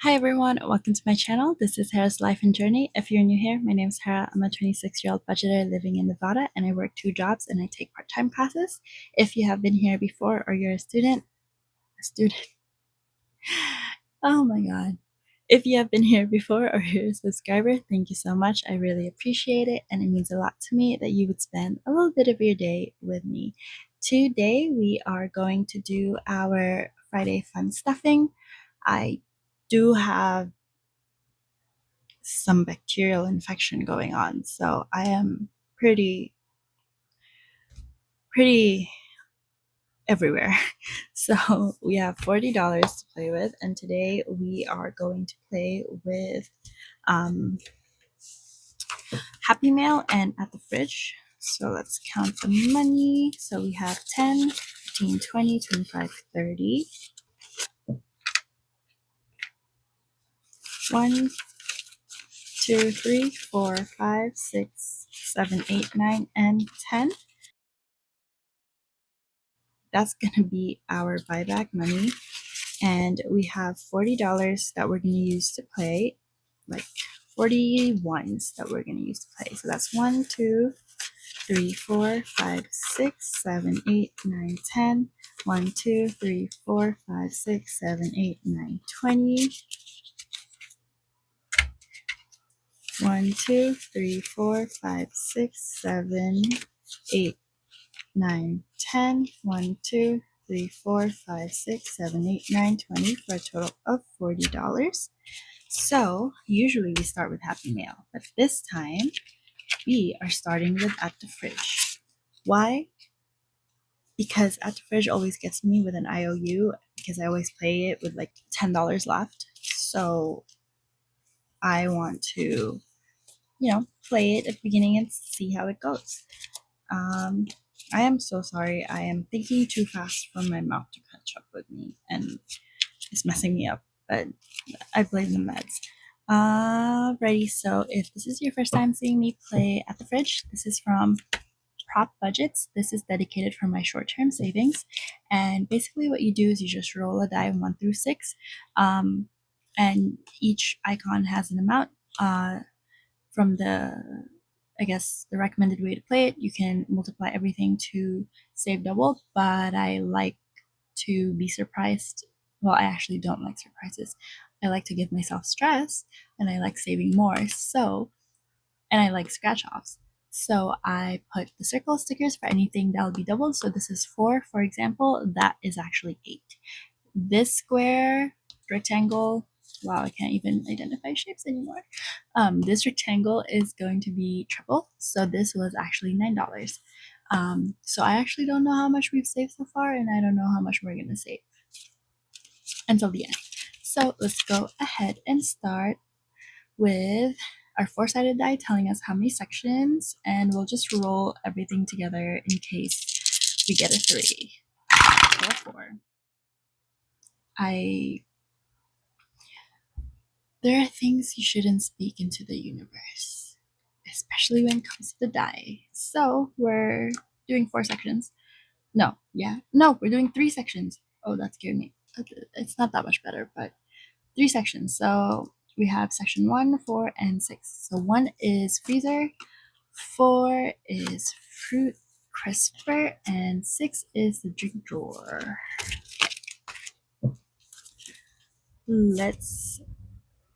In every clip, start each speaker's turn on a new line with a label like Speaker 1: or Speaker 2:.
Speaker 1: Hi everyone, welcome to my channel. This is Hera's Life and Journey. If you're new here, my name is Hera. I'm a 26-year-old budgeter living in Nevada, and I work 2 jobs and I take part-time classes. If you have been here before or you're a student, oh my god. If you have been here before or you're a subscriber, thank you so much. I really appreciate it, and it means a lot to me that you would spend a little bit of your day with me. Today, we are going to do our Friday fun stuffing. I do have some bacterial infection going on, so I am pretty everywhere. So we have $40 to play with, and today we are going to play with Happy Mail and At the Fridge. So let's count the money. So we have 10, 15, 20, 25, 30. 1, 2, 3, 4, 5, 6, 7, 8, 9, and 10. That's gonna be our buyback money, and we have $40 that we're gonna use to play, like 41s that we're gonna use to play. So that's 1, 2, 3, 4, 5, 6, 7, 8, 9, 10. 1, 2, 3, 4, 5, 6, 7, 8, 9, 20. 1, 2, 3, 4, 5, 6, 7, 8, 9, 10. 1, 2, 3, 4, 5, 6, 7, 8, 9, 20 for a total of $40. So usually we start with Happy Mail, but this time we are starting with At the Fridge. Why? Because At the Fridge always gets me with an IOU because I always play it with like $10 left. So I want to, play it at the beginning and see how it goes. I am so sorry. I am thinking too fast for my mouth to catch up with me, and it's messing me up, but I blame the meds. Alrighty, so if this is your first time seeing me play At the Fridge, this is from PropBudgets. This is dedicated for my short-term savings, and basically what you do is you just roll a die 1 through 6, and each icon has an amount. From the recommended way to play it, you can multiply everything to save double, but I like to be surprised. Well, I actually don't like surprises. I like to give myself stress, and I like saving more. And I like scratch offs. So I put the circle stickers for anything that'll be doubled. So this is 4, for example. That is actually 8. This square, rectangle, wow, I can't even identify shapes anymore. This rectangle is going to be triple. So this was actually $9. So I actually don't know how much we've saved so far, and I don't know how much we're going to save until the end. So let's go ahead and start with our 4-sided die telling us how many sections, and we'll just roll everything together in case we get a 3 or 4. There are things you shouldn't speak into the universe, especially when it comes to the die. So we're doing 4 sections. No, we're doing 3 sections. Oh, that scared me. It's not that much better, but 3 sections. So we have section 1, 4, and 6. So 1 is freezer, 4 is fruit crisper, and 6 is the drink drawer. Let's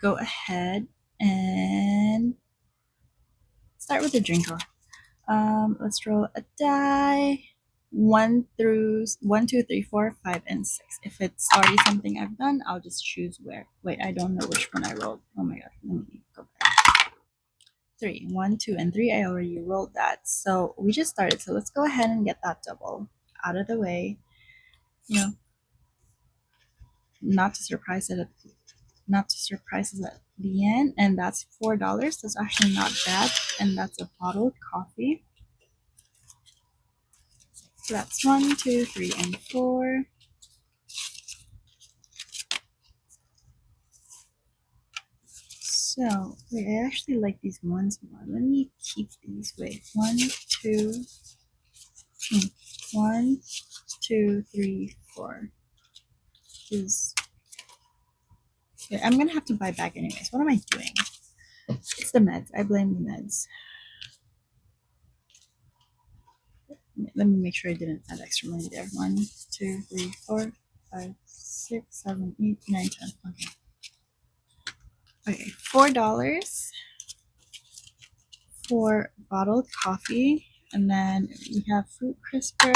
Speaker 1: go ahead and start with the drink drawer. Let's roll a die. 1, 2, 3, 4, 5, and 6. If it's already something I've done, I'll just choose where. Wait, I don't know which one I rolled. Oh my god, let me go back. 3, 1, 2, and 3. I already rolled that. So we just started. So let's go ahead and get that double out of the way. Not to surprise us at the end. And that's $4. That's actually not bad. And that's a bottled coffee. So that's 1, 2, 3, and 4. So, wait, I actually like these ones more. Let me keep these. Wait, 1, 2, 1, 2, 3, 4. Is Okay, I'm gonna have to buy back anyways. What am I doing? It's the meds. I blame the meds. Let me make sure I didn't add extra money there. 1, 2, 3, 4, 5, 6, 7, 8, 9, 10. Okay. Okay, $4 for bottled coffee, and then we have fruit crisper.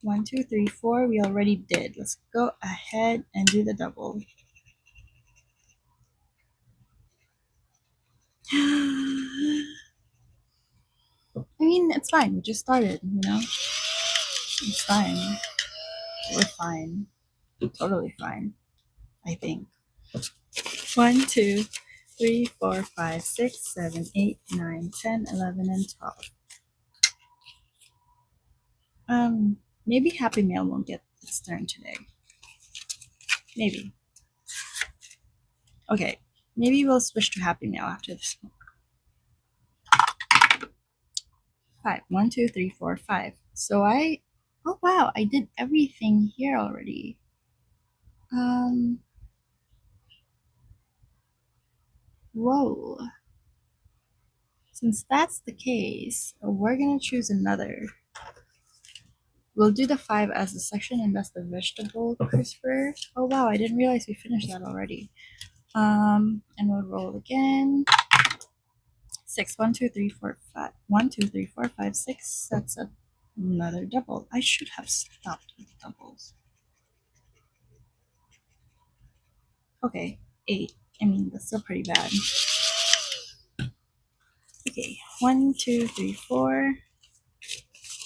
Speaker 1: 1, 2, 3, 4. We already did. Let's go ahead and do the double. I mean, it's fine. We just started, you know? It's fine. We're fine. Totally fine, I think. 1, 2, 3, 4, 5, 6, 7, 8, 9, 10, 11, and 12. Maybe Happy Meal won't get its turn today. Maybe. Okay, maybe we'll switch to Happy Meal after this one. 5. 1, 2, 3, 4, 5. So oh wow, I did everything here already. Whoa. Since that's the case, we're gonna choose another. We'll do the 5 as the section, and that's the vegetable crisper. Oh wow, I didn't realize we finished that already. And we'll roll again. 6. 1, 2, 3, 4, 5. 1, 2, 3, 4, 5, 6. That's another double. I should have stopped with doubles. Okay, 8. I mean, that's still pretty bad. Okay, 1, 2, 3, 4,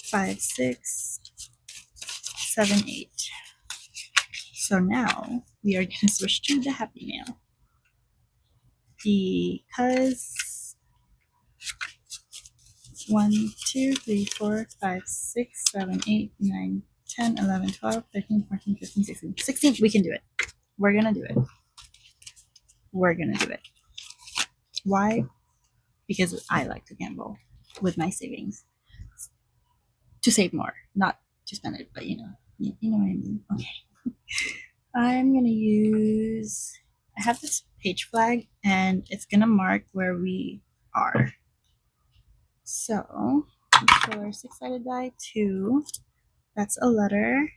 Speaker 1: 5, 6, 7, 8. So now we are going to switch to the Happy Meal. Because 1, 2, 3, 4, 5, 6, 7, 8, 9, 10, 11, 12, 13, 14, 15, 16. 16, we can do it. We're gonna do it. We're gonna do it. Why? Because I like to gamble with my savings. To save more, not to spend it, but you know what I mean. Okay. I'm gonna use, I have this page flag and it's gonna mark where we are. So let's roll our 6-sided die. 2. That's a letter.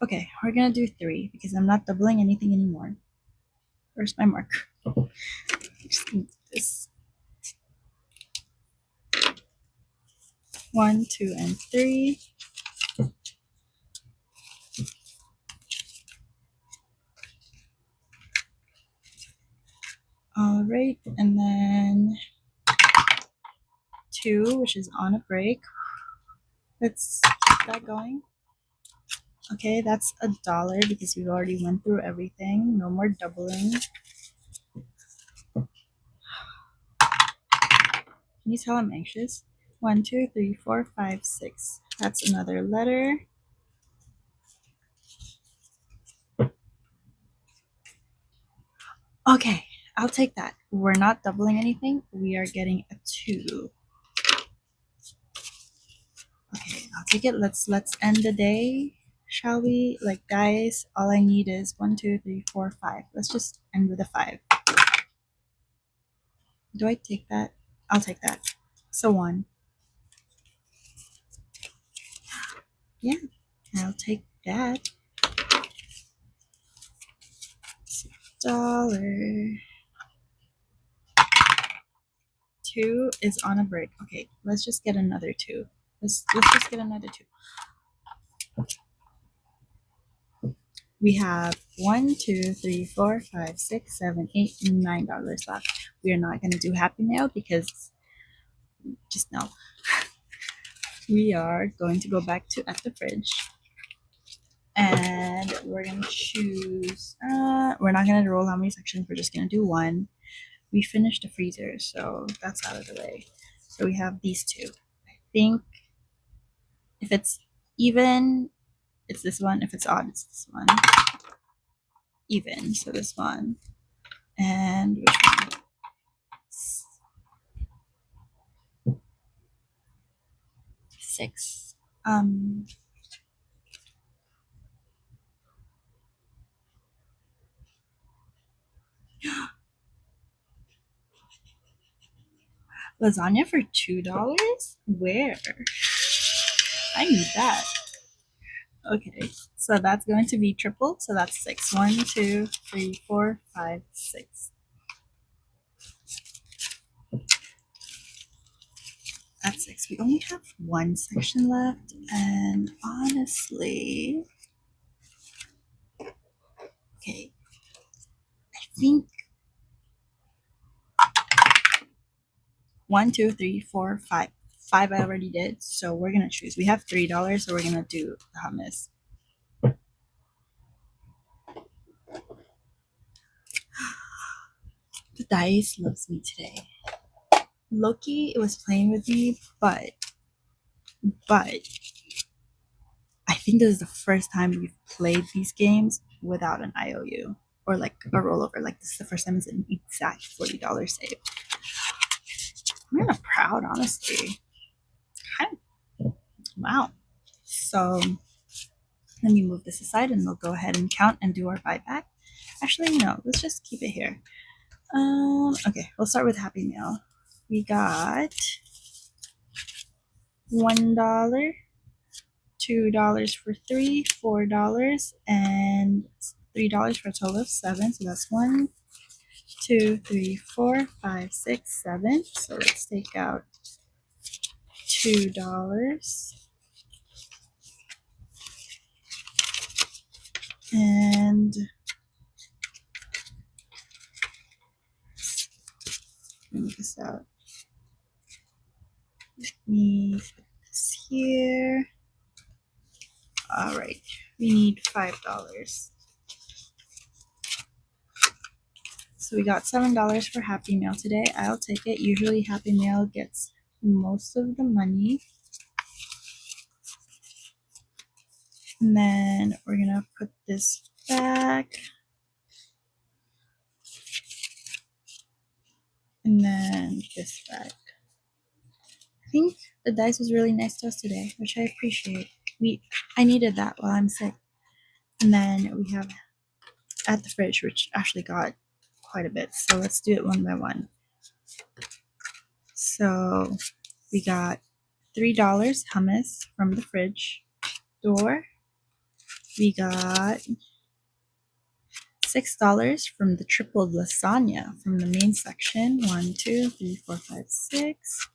Speaker 1: Okay, we're gonna do 3 because I'm not doubling anything anymore. Where's my marker? Just gonna do this. 1, 2, and 3. All right, and then 2, which is on a break. Let's keep that going. Okay, that's $1 because we already went through everything. No more doubling. Can you tell I'm anxious? 1, 2, 3, 4, 5, 6. That's another letter. Okay, I'll take that. We're not doubling anything. We are getting a 2. Okay, I'll take it. Let's end the day, shall we? Like, guys, all I need is 1, 2, 3, 4, 5. Let's just end with a 5. Do I take that? I'll take that. So 1. Yeah, I'll take that. $1. 2 is on a break. Okay, let's just get another 2. Let's just get another 2. We have 1, 2, 3, 4, 5, 6, 7, 8, $9 left. We are not gonna do Happy Meal because just no. We are going to go back to at the fridge. And we're gonna choose we're not gonna roll how many sections, we're just gonna do 1. We finished the freezer, so that's out of the way. So we have these 2. I think if it's even, it's this one. If it's odd, it's this one. Even, so this one. And which one? 6. Lasagna for $2? Where? I need that. Okay, so that's going to be triple. So that's 6. 1, 2, 3, 4, 5, 6. That's 6. We only have one section left, and honestly, okay, I think 1, 2, 3, 4, 5. 5 I already did, so we're gonna choose. We have $3, so we're gonna do the hummus. The dice loves me today. Loki was playing with me, but I think this is the first time we've played these games without an IOU or like a rollover. Like this is the first time it's an exact $40 save. I'm kind of proud, honestly. Wow. So let me move this aside and we'll go ahead and count and do our buyback. Actually, no, let's just keep it here. Okay, we'll start with Happy Meal. We got $1, $2 for 3, $4, and $3 for a total of 7. So that's 1, 2, 3, 4, 5, 6, 7. So let's take out $2 and move this out. We put this here. All right, we need $5. So we got $7 for Happy Meal today. I'll take it. Usually Happy Meal gets most of the money. And then we're gonna put this back. And then this back. I think the dice was really nice to us today, which I appreciate. I needed that while I'm sick. And then we have at the fridge, which actually got quite a bit. So let's do it one by one. So we got $3 hummus from the fridge door. We got $6 from the tripled lasagna from the main section. 1, 2, 3, 4, 5, 6.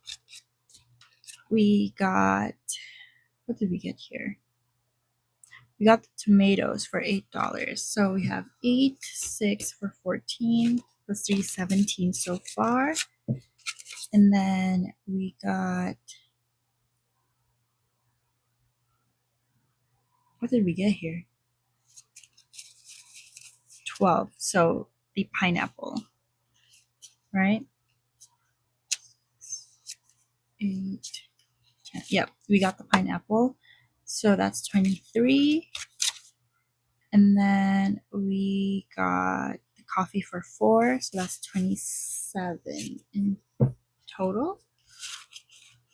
Speaker 1: We got, what did we get here? We got the tomatoes for $8. So we have 8, 6 for 14, plus 3, 17 so far. And then we got, what did we get here? 12. So the pineapple, right? 8, 10. Yep, we got the pineapple. So that's 23. And then we got the coffee for 4. So that's 27 in total.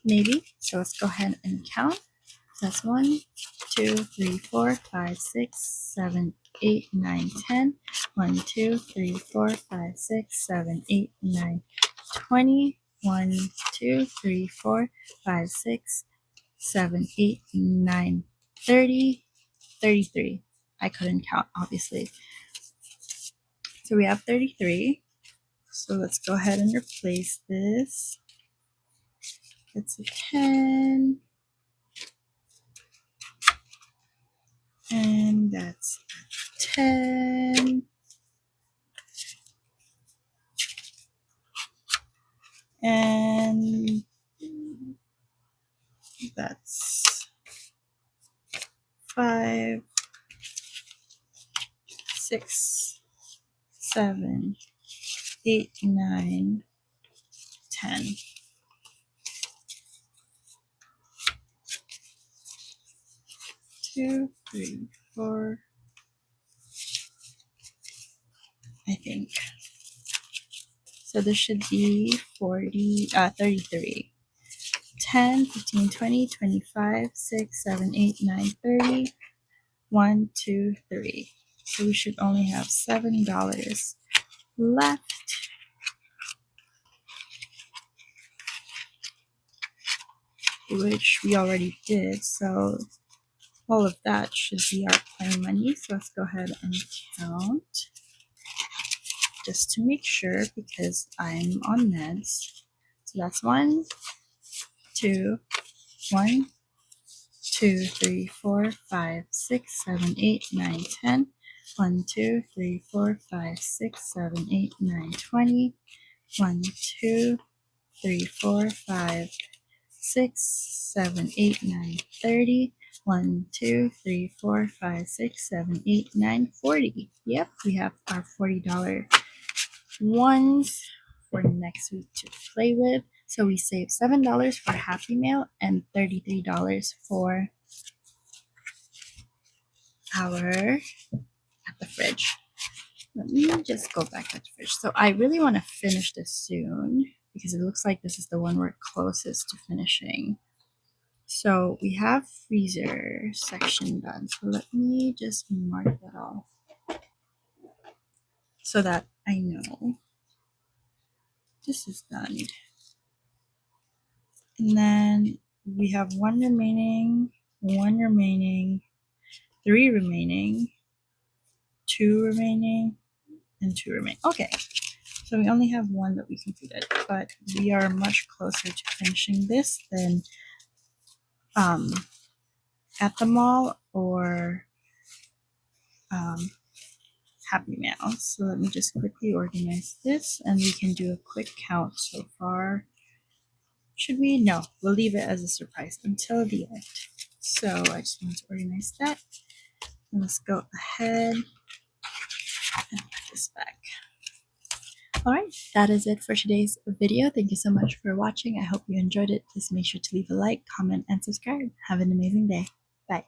Speaker 1: Maybe. So let's go ahead and count. So that's 1, 2, 3, 4, 5, 6, 7, 8, 9, 10. 1, 2, 3, 4, 5, 6, 7, 8, 9, 20. 1, 2, 3, 4, 5, 6, 7, 8, 9, 30, 33. I couldn't count, obviously. So we have 33. So let's go ahead and replace this. It's a 10. And that's a 10. And that's 5, 6, 7, 8, 9, 10. 2, 3, 4. I think. So this should be 33. 10, 15, 20, 25, 6, 7, 8, 9, 30. 1, 2, 3. So we should only have $7 left. which we already did. So all of that should be our play money. So let's go ahead and count just to make sure because I'm on meds. So that's 1, 2, 1, 2, 3, 4, 5, 6, 7, 8, 9, 10. 1, 2, 3, 4, 5, 6, 7, 8, 9, 20. 1, 2, 3, 4, 5, 6, 7, 8, 9, 30. 1, 2, 3, 4, 5, 6, 7, 8, 9, 40. Yep, we have our $40 ones for next week to play with. So we saved $7 for Happy Meal and $33 for our at the fridge. Let me just go back at the fridge. So I really want to finish this soon because it looks like this is the one we're closest to finishing. So we have freezer section done. So let me just mark that off so that I know this is done. And then we have 1 remaining, 1 remaining, 3 remaining, 2 remaining, and 2 remaining. Okay, so we only have 1 that we completed, but we are much closer to finishing this than at the mall or Happy Meal. So let me just quickly organize this and we can do a quick count so far. Should we? No, we'll leave it as a surprise until the end. So I just want to organize that. And let's go ahead and put this back. Alright, that is it for today's video. Thank you so much for watching. I hope you enjoyed it. Please make sure to leave a like, comment, and subscribe. Have an amazing day. Bye.